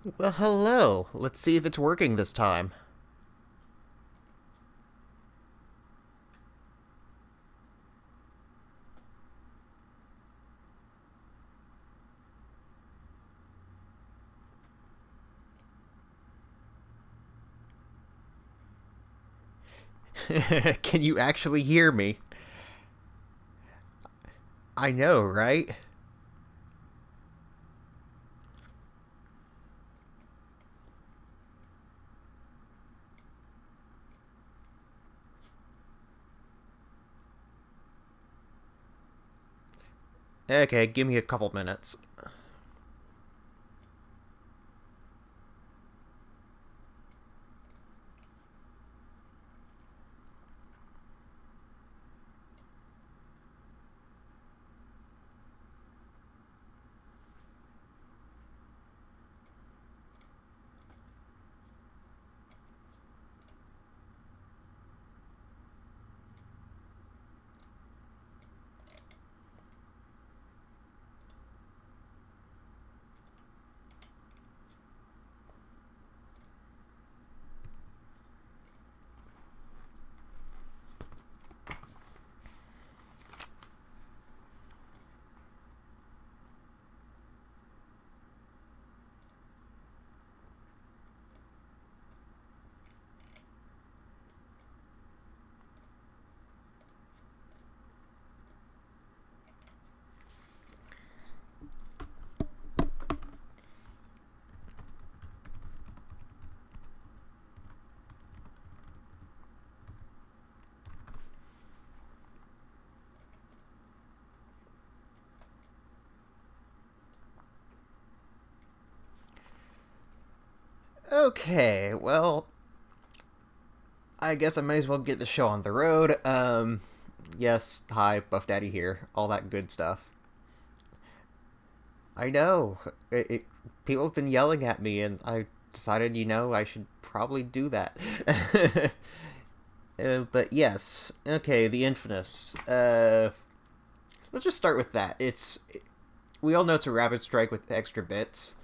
Well, hello. Let's see if it's working this time. Can you actually hear me? I know, right? Okay, give me a couple minutes. Okay, well, I guess I might as well get the show on the road. Yes, hi, Buff Daddy here. All that good stuff. I know. People have been yelling at me, and I decided, I should probably do that. But yes, okay, the Infinus. Let's just start with that. We all know it's a rapid strike with extra bits.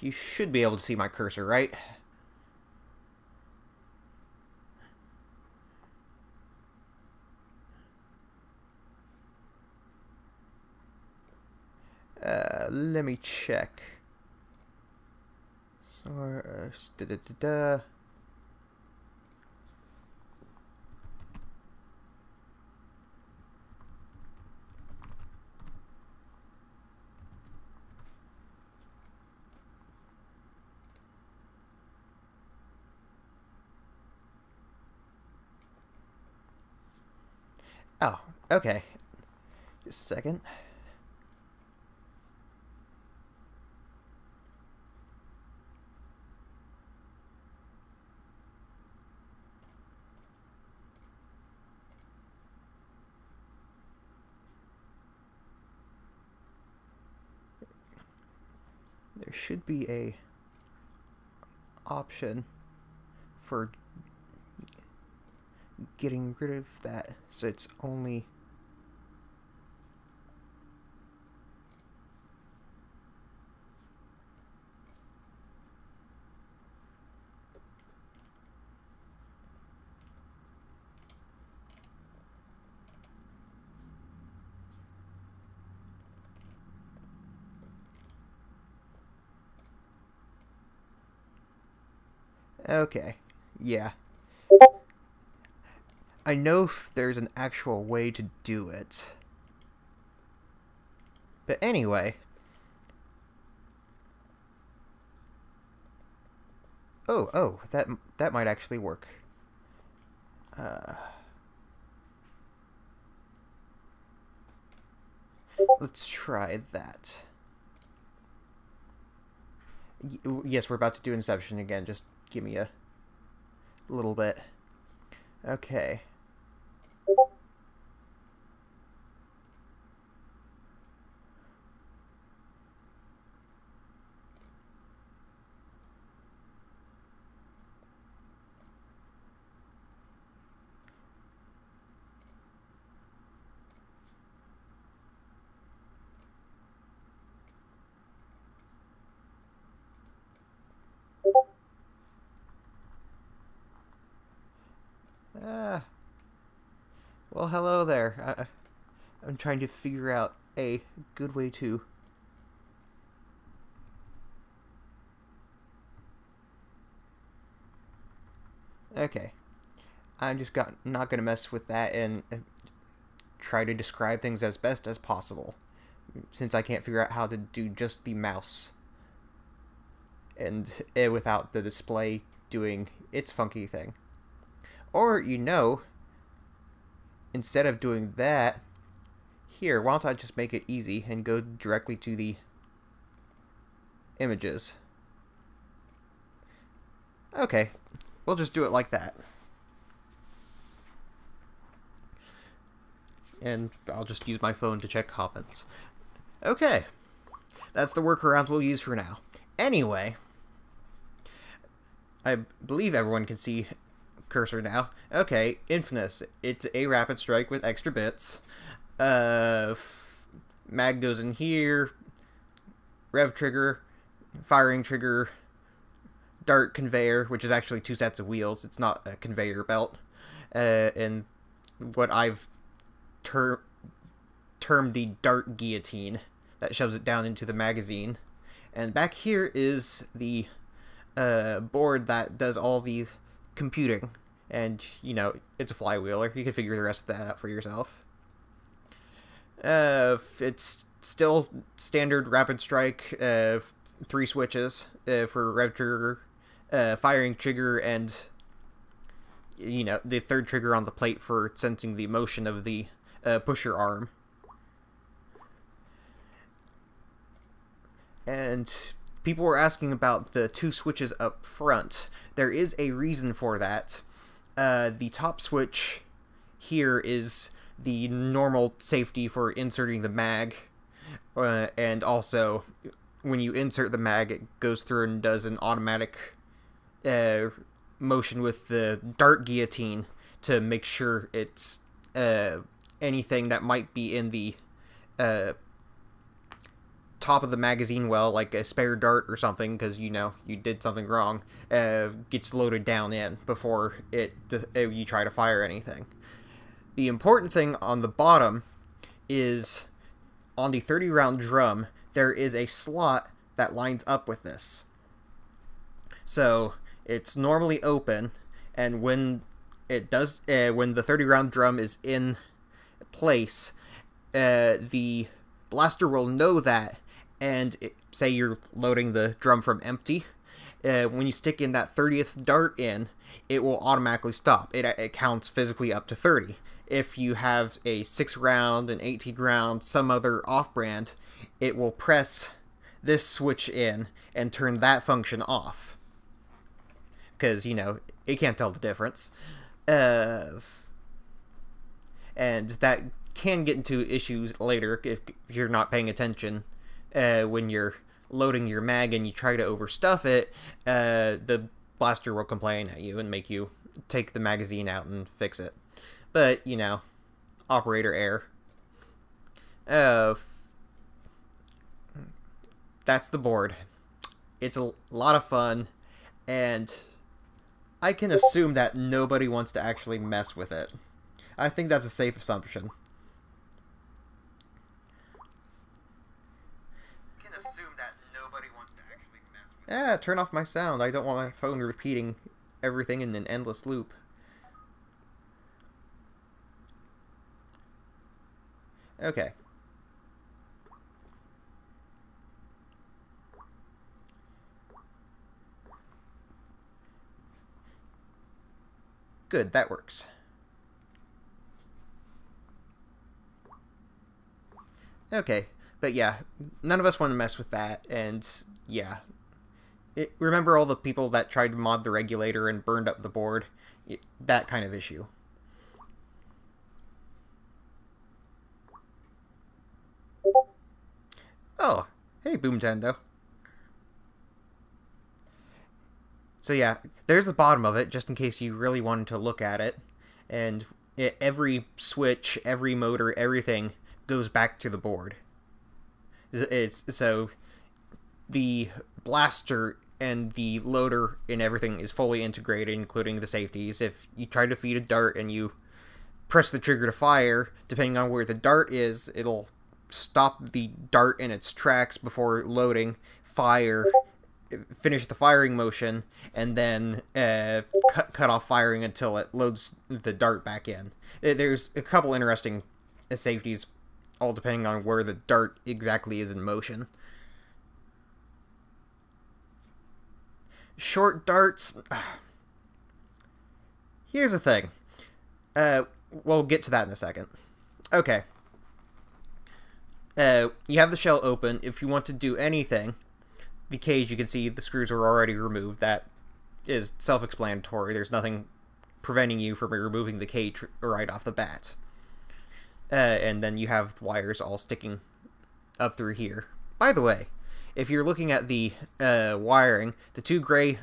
You should be able to see my cursor, right? Let me check. Source, da da da da. Oh, okay. Just a second. There should be a option for getting rid of that, so it's only... Okay, yeah. I know if there's an actual way to do it. But anyway. Oh, that might actually work. Let's try that. Yes, we're about to do Inception again. Just give me a little bit. Okay. Well, hello there. I'm trying to figure out a good way to... Okay. I'm just not going to mess with that and try to describe things as best as possible, since I can't figure out how to do just the mouse. And without the display doing its funky thing. Or, instead of doing that, here, why don't I just make it easy and go directly to the images. Okay, we'll just do it like that. And I'll just use my phone to check comments. Okay, that's the workaround we'll use for now. Anyway, I believe everyone can see cursor now. Okay, Infinus. It's a rapid strike with extra bits. Mag goes in here. Rev trigger, firing trigger, dart conveyor, which is actually 2 sets of wheels. It's not a conveyor belt. And what I've termed the dart guillotine that shoves it down into the magazine. And back here is the board that does all the computing. And, it's a flywheeler. You can figure the rest of that out for yourself. It's still standard rapid strike, 3 switches for rev trigger, firing trigger, and, the third trigger on the plate for sensing the motion of the pusher arm. And people were asking about the 2 switches up front. There is a reason for that. The top switch here is the normal safety for inserting the mag, and also when you insert the mag, it goes through and does an automatic motion with the dart guillotine to make sure it's anything that might be in the top of the magazine well, like a spare dart or something, because you did something wrong, gets loaded down in before you try to fire anything. The important thing on the bottom is on the 30 round drum there is a slot that lines up with this. So it's normally open, and when it does, when the 30 round drum is in place, the blaster will know that, and say you're loading the drum from empty, when you stick in that 30th dart in, it will automatically stop. It counts physically up to 30. If you have a 6 round, an 18 round, some other off-brand, it will press this switch in and turn that function off. Because, it can't tell the difference. And that can get into issues later if you're not paying attention. When you're loading your mag and you try to overstuff it, the blaster will complain at you and make you take the magazine out and fix it. But, operator error. That's the board. It's a lot of fun, and I can assume that nobody wants to actually mess with it. I think that's a safe assumption. Turn off my sound. I don't want my phone repeating everything in an endless loop. Okay. Good, that works. Okay, but yeah, none of us want to mess with that, and yeah. Remember all the people that tried to mod the regulator and burned up the board? That kind of issue. Oh, hey Boomtendo. So yeah, there's the bottom of it, just in case you really wanted to look at it. And every switch, every motor, everything goes back to the board. So the blaster and the loader and everything is fully integrated, including the safeties. If you try to feed a dart and you press the trigger to fire, depending on where the dart is, it'll stop the dart in its tracks before loading, fire, finish the firing motion, and then cut off firing until it loads the dart back in. There's a couple interesting safeties, all depending on where the dart exactly is in motion. Short darts... Here's the thing. We'll get to that in a second. Okay. You have the shell open. If you want to do anything, the cage, you can see the screws are already removed. That is self-explanatory. There's nothing preventing you from removing the cage right off the bat. And then you have wires all sticking up through here. By the way, if you're looking at the wiring, the two gray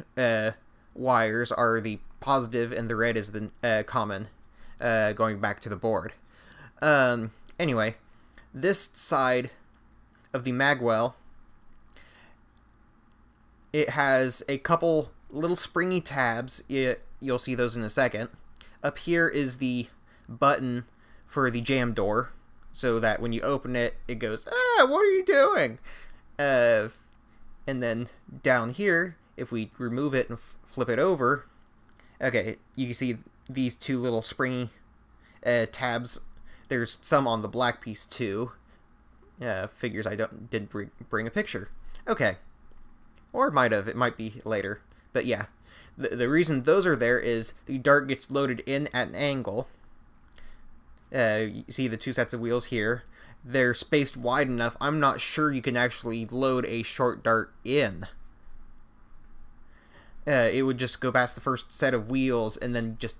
wires are the positive and the red is the common, going back to the board. Anyway, this side of the magwell, it has a couple little springy tabs. You'll see those in a second. Up here is the button for the jam door, so that when you open it, it goes, "Ah, what are you doing?" And then down here, if we remove it and flip it over, okay, you can see these two little springy tabs. There's some on the black piece too. Figures I didn't bring a picture. Okay. Or it might be later. But yeah, the reason those are there is the dart gets loaded in at an angle. You see the two sets of wheels here. They're spaced wide enough. I'm not sure you can actually load a short dart in. It would just go past the first set of wheels and then just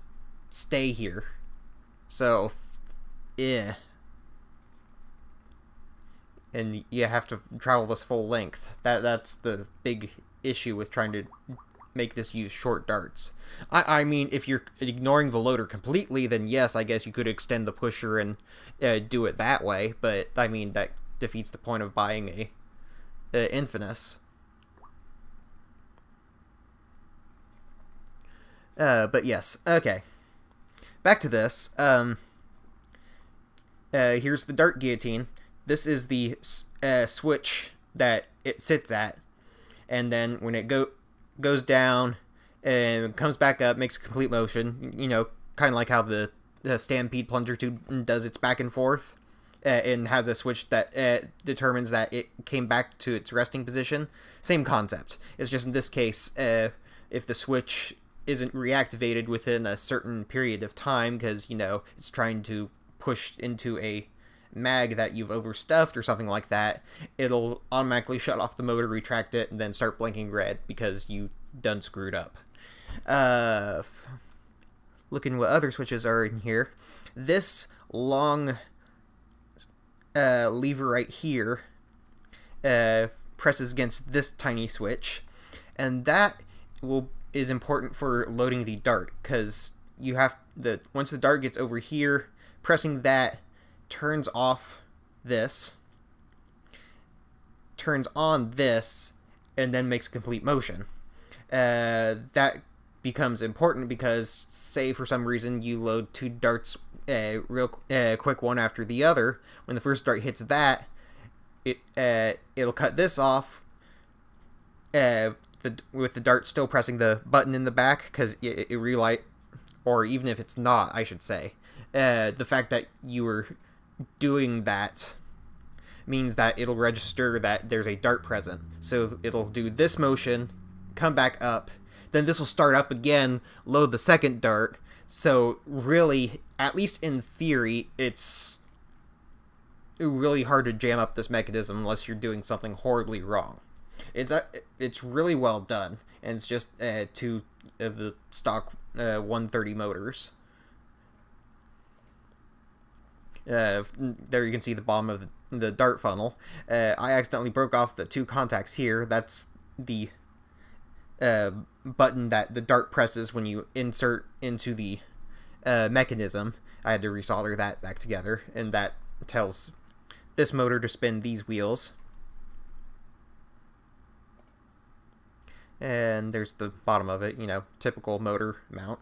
stay here. So, yeah. And you have to travel this full length. That's the big issue with trying to make this use short darts. I mean, if you're ignoring the loader completely, then yes, I guess you could extend the pusher and do it that way. But, I mean, that defeats the point of buying a Infinus. But yes, okay. Back to this. Here's the dart guillotine. This is the switch that it sits at, and then when it goes down and comes back up, makes a complete motion. You know, kind of like how the Stampede plunger tube does its back and forth, and has a switch that determines that it came back to its resting position. Same concept. It's just in this case, if the switch isn't reactivated within a certain period of time, because, you know, it's trying to push into a mag that you've overstuffed or something like that, it'll automatically shut off the motor, retract it, and then start blinking red because you done screwed up. Looking what other switches are in here. This long lever right here presses against this tiny switch, and that is important for loading the dart, because you have once the dart gets over here, pressing that turns off this, turns on this, and then makes a complete motion. That becomes important because, say for some reason you load two darts real quick one after the other, when the first dart hits that, it'll cut this off with the dart still pressing the button in the back, because it relight, or even if it's not, I should say, the fact that you were doing that means that it'll register that there's a dart present. So it'll do this motion, come back up, then this will start up again, load the second dart. So really, at least in theory, it's really hard to jam up this mechanism unless you're doing something horribly wrong. It's really well done, and it's just two of the stock 130 motors. There you can see the bottom of the dart funnel. I accidentally broke off the two contacts here. That's the button that the dart presses when you insert into the mechanism. I had to resolder that back together, and that tells this motor to spin these wheels. And there's the bottom of it, you know, typical motor mount.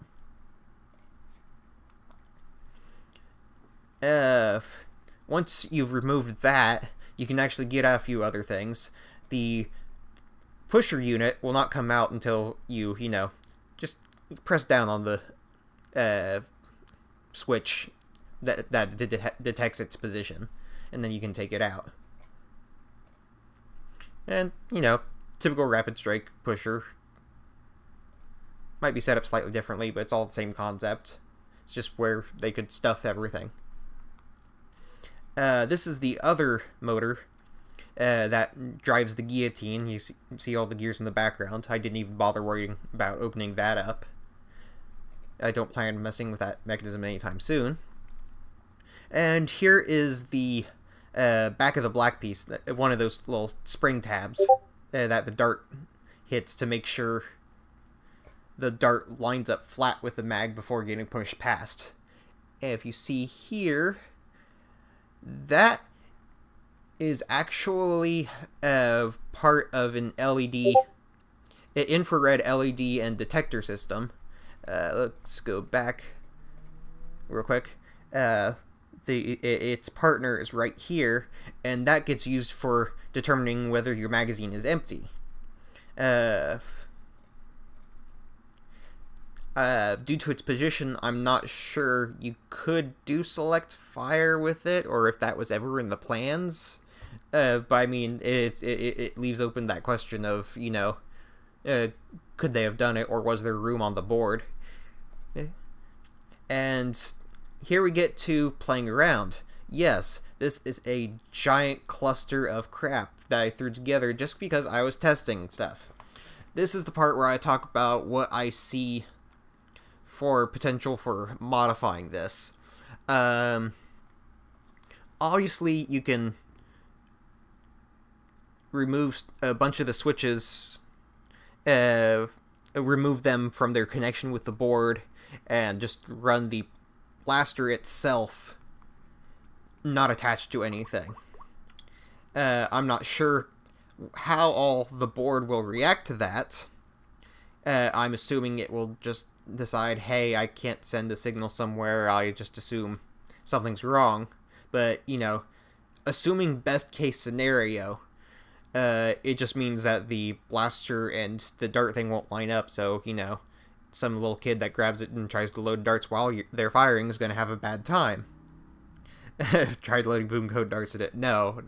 once you've removed that, you can actually get out a few other things. The pusher unit will not come out until you know, just press down on the switch that detects its position, and then you can take it out. And, you know, typical rapid strike pusher. Might be set up slightly differently, but it's all the same concept. It's just where they could stuff everything. This is the other motor that drives the guillotine. You see all the gears in the background. I didn't even bother worrying about opening that up. I don't plan on messing with that mechanism anytime soon. And here is the back of the black piece, one of those little spring tabs that the dart hits to make sure the dart lines up flat with the mag before getting pushed past. And if you see here, that is actually part of an LED, infrared LED and detector system. Let's go back real quick. Its partner is right here, and that gets used for determining whether your magazine is empty. Due to its position, I'm not sure you could do select fire with it, or if that was ever in the plans. But I mean, it leaves open that question of, you know, could they have done it, or was there room on the board? And here we get to playing around. Yes, this is a giant cluster of crap that I threw together just because I was testing stuff. This is the part where I talk about what I see for potential for modifying this. Obviously, you can remove a bunch of the switches, remove them from their connection with the board, and just run the blaster itself not attached to anything. I'm not sure how all the board will react to that. I'm assuming it will just decide, hey, I can't send a signal somewhere, I just assume something's wrong. But, you know, assuming best case scenario, it just means that the blaster and the dart thing won't line up, so, you know, some little kid that grabs it and tries to load darts while they're firing is going to have a bad time. Tried loading boom code darts at it. No.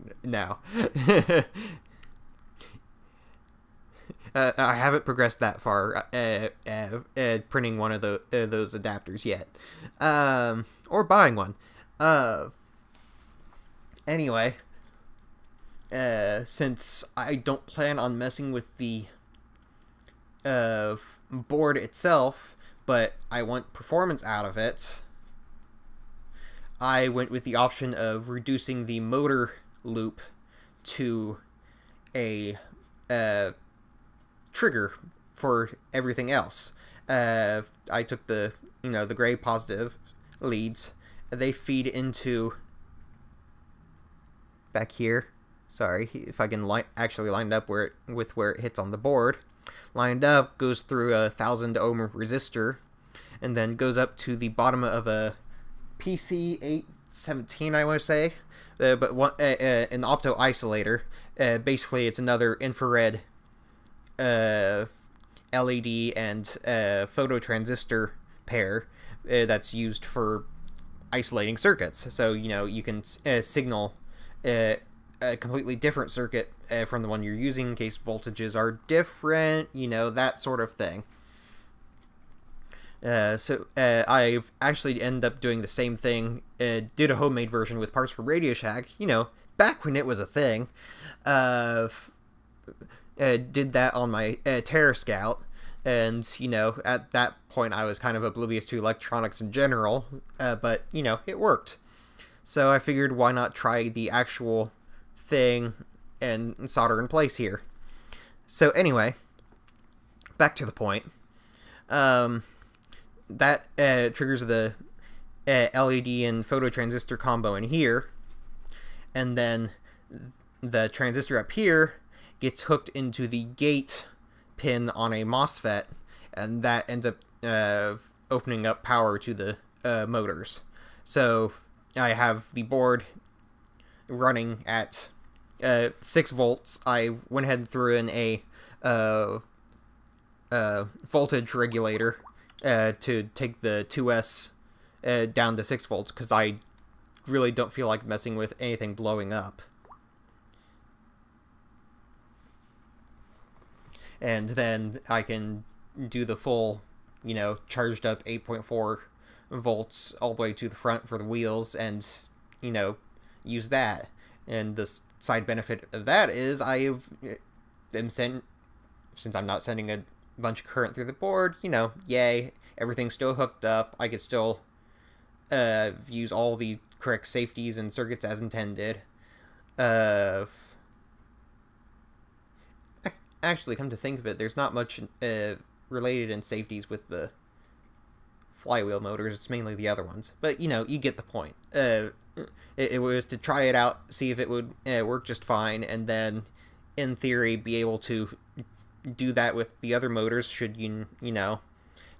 I haven't progressed that far printing one of those adapters yet. Or buying one. Anyway, since I don't plan on messing with the board itself, but I want performance out of it, I went with the option of reducing the motor loop to a trigger for everything else. I took the gray positive leads. They feed into back here. Sorry, if I can actually line it up where it hits on the board. Lined up, goes through a 1000 ohm resistor, and then goes up to the bottom of a PC817, I want to say, but an opto isolator. Basically, it's another infrared LED and phototransistor pair that's used for isolating circuits. So, you know, you can signal a completely different circuit from the one you're using in case voltages are different, you know, that sort of thing. So I've actually ended up doing the same thing, did a homemade version with parts from Radio Shack, you know, back when it was a thing. Did that on my Terror Scout, and, you know, at that point I was kind of oblivious to electronics in general, but, you know, it worked. So I figured, why not try the actual thing and solder in place here. So anyway, back to the point. That triggers the LED and phototransistor combo in here, and then the transistor up here gets hooked into the gate pin on a MOSFET, and that ends up opening up power to the motors. So I have the board running at 6 volts. I went ahead and threw in a voltage regulator to take the 2S down to 6 volts, because I really don't feel like messing with anything blowing up. And then I can do the full, you know, charged up 8.4 volts all the way to the front for the wheels, and, you know, use that. And the side benefit of that is since I'm not sending a bunch of current through the board, you know, yay, everything's still hooked up. I could still use all the correct safeties and circuits as intended. Actually, come to think of it, there's not much related in safeties with the flywheel motors. It's mainly the other ones. But, you know, you get the point. It was to try it out, see if it would work just fine, and then, in theory, be able to do that with the other motors should you know,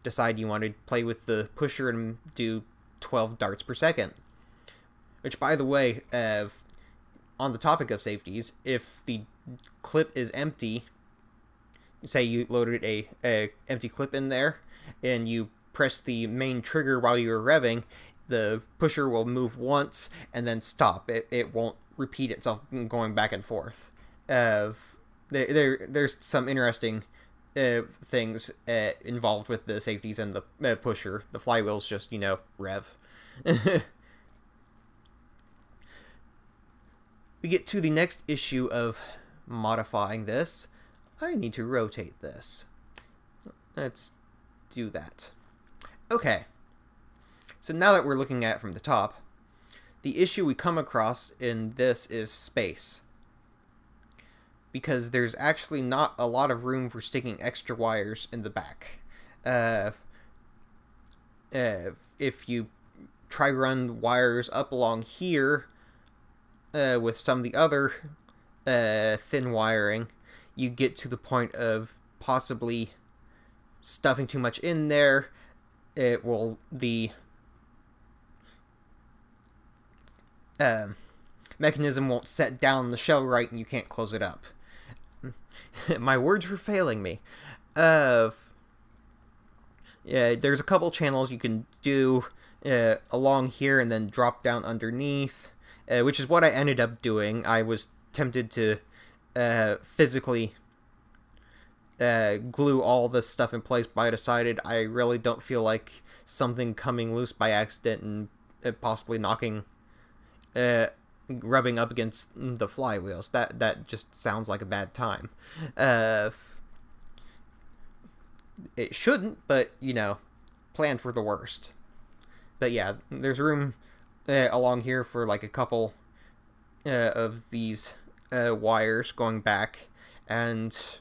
decide you want to play with the pusher and do 12 darts per second. Which, by the way, on the topic of safeties, if the clip is empty, say you loaded a empty clip in there, and you press the main trigger while you're revving, the pusher will move once and then stop. It won't repeat itself going back and forth. There's some interesting things involved with the safeties and the pusher. The flywheel's just, you know, rev. We get to the next issue of modifying this. I need to rotate this. Let's do that. Okay. So now that we're looking at it from the top, the issue we come across in this is space. Because there's actually not a lot of room for sticking extra wires in the back. If you try run wires up along here with some of the other thin wiring, you get to the point of possibly stuffing too much in there. The mechanism won't set down the shell right, and you can't close it up. My words were failing me. Yeah, there's a couple channels you can do along here and then drop down underneath, which is what I ended up doing. I was tempted to physically glue all this stuff in place, but I decided I really don't feel like something coming loose by accident and possibly knocking, rubbing up against the flywheels. That just sounds like a bad time. It shouldn't, but, you know, plan for the worst. But yeah, there's room along here for like a couple of these wires going back, and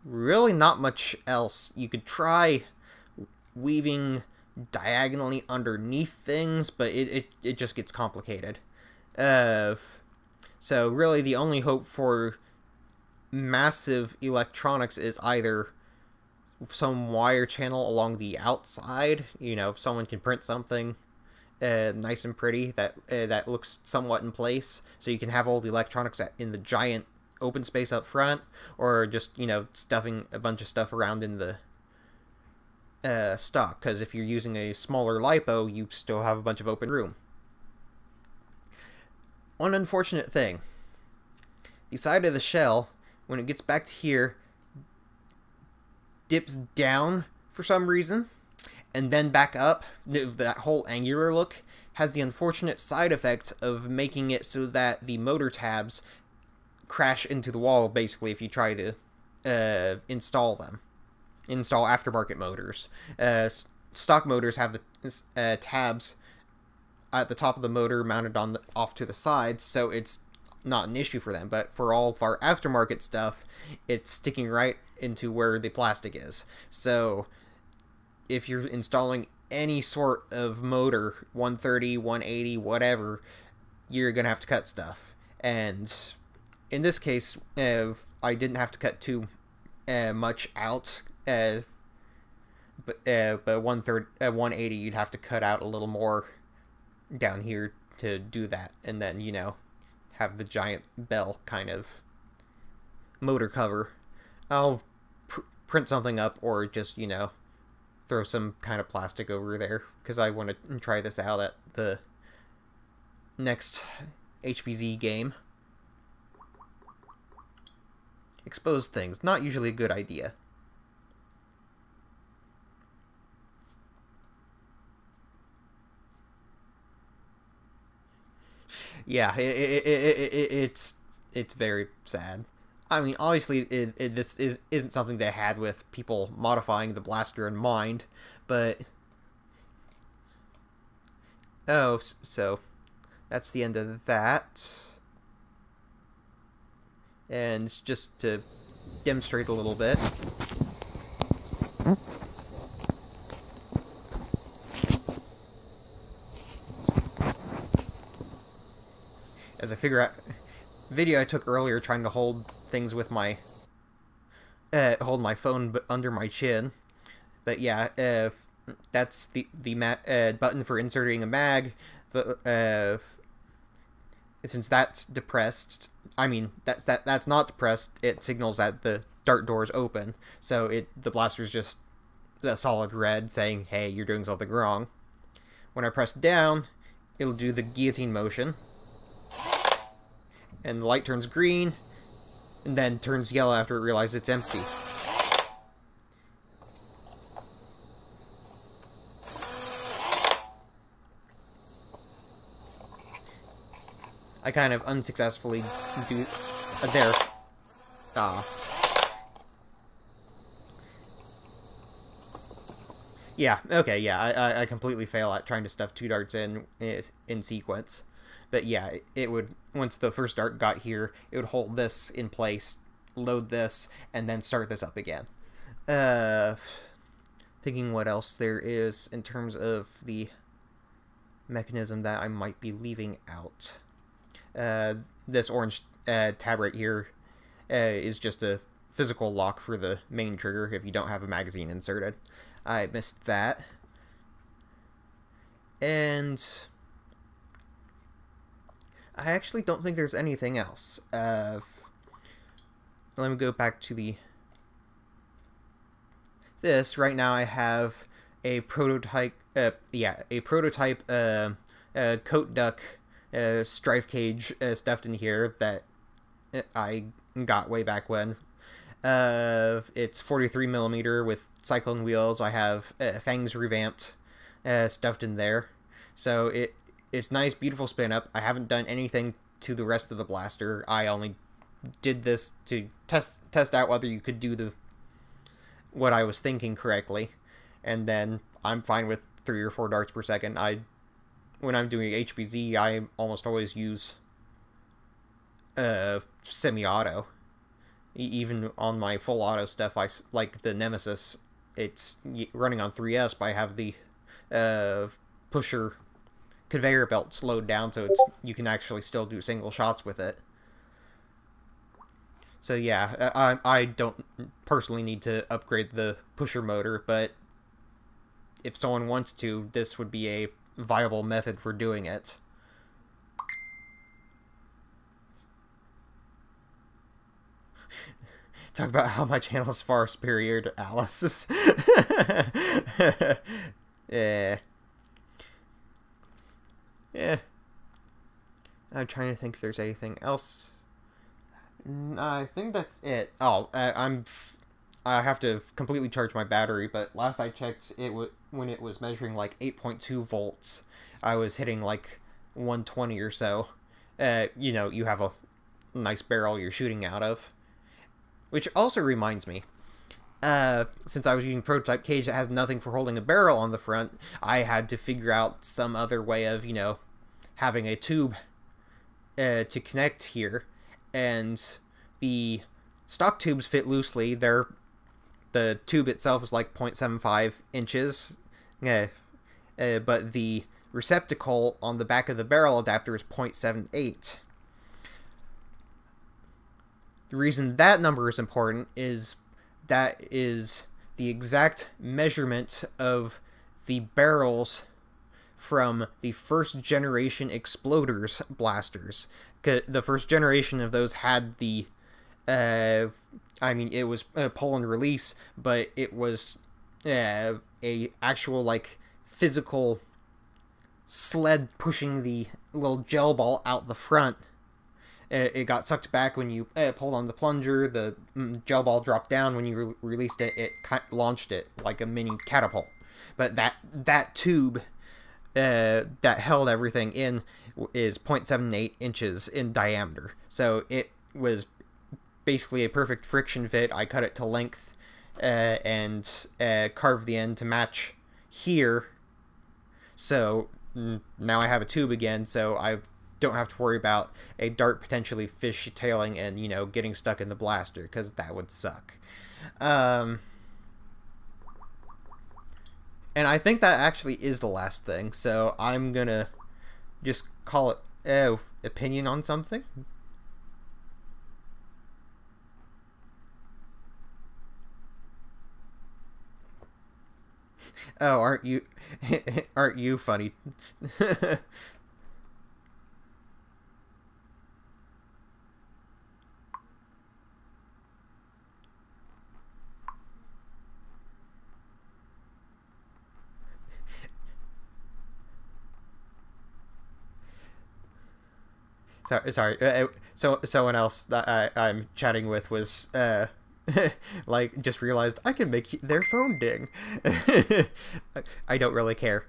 really not much else. You could try weaving diagonally underneath things, but it just gets complicated. So really the only hope for massive electronics is either some wire channel along the outside. You know, if someone can print something nice and pretty that looks somewhat in place, so you can have all the electronics in the giant open space up front, or just, you know, stuffing a bunch of stuff around in the stock, because if you're using a smaller LiPo, you still have a bunch of open room. One unfortunate thing, the side of the shell, when it gets back to here, dips down for some reason, and then back up. That whole angular look has the unfortunate side effect of making it so that the motor tabs crash into the wall, basically, if you try to install them. Install aftermarket motors. Stock motors have the tabs at the top of the motor mounted on off to the sides, so it's not an issue for them. But for all of our aftermarket stuff, it's sticking right into where the plastic is. So if you're installing any sort of motor, 130, 180, whatever, you're gonna have to cut stuff. And in this case, I didn't have to cut too much out, but 130, 180, you'd have to cut out a little more down here to do that, and then, you know, have the giant bell kind of motor cover. I'll print something up, or just, you know, throw some kind of plastic over there, because I want to try this out at the next HVZ game. Expose things, not usually a good idea. Yeah, it's very sad. I mean, obviously, this isn't something they had with people modifying the blaster in mind, but oh, so that's the end of that. And just to demonstrate a little bit, as I figure out, video I took earlier trying to hold things with my hold my phone under my chin, but yeah, that's the button for inserting a mag. The since that's depressed, I mean that's not depressed. It signals that the dart door is open, so the blaster's just a solid red saying, "Hey, you're doing something wrong." When I press down, it'll do the guillotine motion, and the light turns green, and then turns yellow after it realizes it's empty. I kind of unsuccessfully do... there. Ah. Yeah, okay, yeah, I completely fail at trying to stuff 2 darts in sequence. But yeah, it would, once the first dart got here, it would hold this in place, load this, and then start this up again. Thinking what else there is in terms of the mechanism that I might be leaving out. This orange tab right here is just a physical lock for the main trigger if you don't have a magazine inserted. I missed that. And I actually don't think there's anything else. Let me go back to this. Right now I have a prototype, coat duck strife cage stuffed in here that I got way back when. It's 43mm with cyclone wheels. I have fangs revamped stuffed in there, so it's nice, beautiful spin up. I haven't done anything to the rest of the blaster. I only did this to test out whether you could do what I was thinking correctly, and then I'm fine with 3 or 4 darts per second. When I'm doing HVZ, I almost always use semi-auto. Even on my full auto stuff, like the Nemesis, it's running on 3S, but I have the pusher conveyor belt slowed down, so you can actually still do single shots with it. So yeah, I don't personally need to upgrade the pusher motor, but if someone wants to, this would be a viable method for doing it. Talk about how my channel is far superior to Alice's. Yeah. I'm trying to think if there's anything else. I think that's it. Oh, I have to completely charge my battery, but last I checked, when it was measuring like 8.2 volts, I was hitting like 120 or so. You know, you have a nice barrel you're shooting out of. Which also reminds me, since I was using prototype cage that has nothing for holding a barrel on the front, I had to figure out some other way of, you know, having a tube to connect here. And the stock tubes fit loosely. The tube itself is like 0.75 inches, but the receptacle on the back of the barrel adapter is 0.78. The reason that number is important is that is the exact measurement of the barrels from the first generation Exploders blasters. The first generation of those had the, I mean, it was a pull and release, but it was a actual, like, physical sled pushing the little gel ball out the front. It got sucked back when you pulled on the plunger. The gel ball dropped down. When you released it, it launched it like a mini catapult. But that tube that held everything in is 0.78 inches in diameter. So it was basically a perfect friction fit. I cut it to length and carved the end to match here. So now I have a tube again, so I don't have to worry about a dart potentially fishtailing and, you know, getting stuck in the blaster, because that would suck. And I think that actually is the last thing, so I'm gonna just call it opinion on something. Oh, aren't you funny? Sorry. So someone else that I'm chatting with was like just realized I can make their phone ding. I don't really care.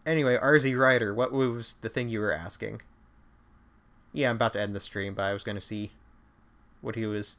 Anyway, RZ Ryder, what was the thing you were asking? Yeah, I'm about to end the stream, but I was going to see what he was.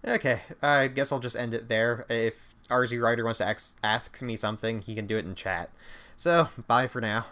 Okay, I guess I'll just end it there. If RZ Ryder wants to ask me something, he can do it in chat. So, bye for now.